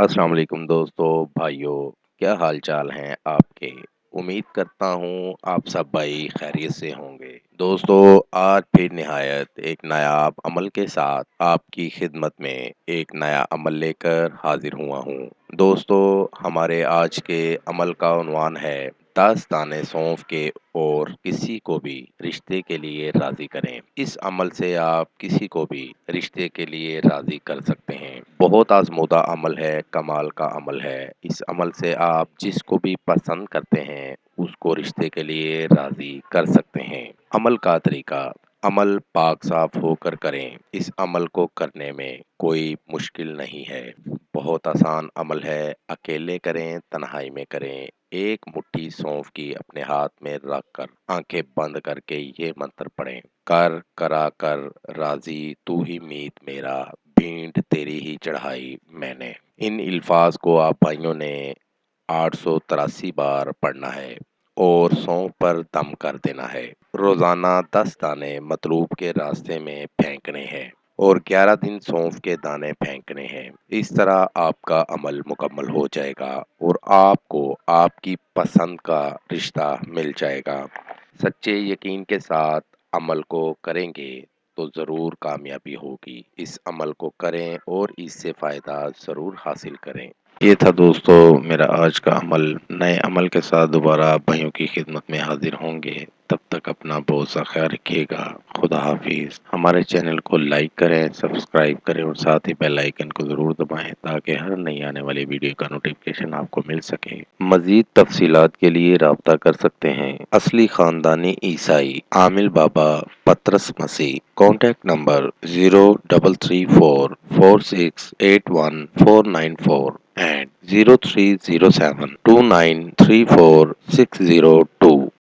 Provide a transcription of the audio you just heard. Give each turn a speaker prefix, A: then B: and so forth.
A: अस्सलाम वालेकुम दोस्तों, भाइयों, क्या हाल चाल हैं आपके? उम्मीद करता हूँ आप सब भाई खैरियत से होंगे। दोस्तों, आज फिर निहायत एक नायाब अमल के साथ आपकी खिदमत में एक नया अमल लेकर हाजिर हुआ हूँ। दोस्तों, हमारे आज के अमल का उन्वान है 10 दाने सौंफ के और किसी को भी रिश्ते के लिए राज़ी करें। इस अमल से आप किसी को भी रिश्ते के लिए राज़ी कर सकते हैं। बहुत आज़मूदा अमल है, कमाल का अमल है। इस अमल से आप जिसको भी पसंद करते हैं, उसको रिश्ते के लिए राज़ी कर सकते हैं। अमल का तरीका: अमल पाक साफ होकर करें। इस अमल को करने में कोई मुश्किल नहीं है। बहुत आसान अमल है। अकेले करें, तन्हाई में करें। एक मुट्ठी सौंफ की अपने हाथ में रखकर आंखें बंद करके ये मंत्र पढ़ें। कर करा कर राजी तू ही मीत मेरा, भींट तेरी ही चढ़ाई मैंने। इन अल्फाज को आप भाइयों ने 883 बार पढ़ना है और सौंफ पर दम कर देना है। रोजाना 10 दाने मतलूब के रास्ते में फेंकने हैं और 11 दिन सौंफ के दाने फेंकने हैं। इस तरह आपका अमल मुकम्मल हो जाएगा और आपको आपकी पसंद का रिश्ता मिल जाएगा। सच्चे यकीन के साथ अमल को करेंगे तो ज़रूर कामयाबी होगी। इस अमल को करें और इससे फ़ायदा ज़रूर हासिल करें। ये था दोस्तों मेरा आज का अमल। नए अमल के साथ दोबारा आप भाइयों की खिदमत में हाजिर होंगे। तब तक अपना बहुत सा ख्याल रखिएगा। खुदा हाफिज। हमारे चैनल को लाइक करें, सब्सक्राइब करें और साथ ही बेल आइकन को ज़रूर दबाएं ताकि हर नई आने वाली वीडियो का नोटिफिकेशन आपको मिल सके। मज़ीद तफसीलात के लिए राब्ता कर सकते हैं। असली ख़ानदानी ईसाई आमिल बाबा पतरस मसीह। Contact number 0344468149 and 0307293460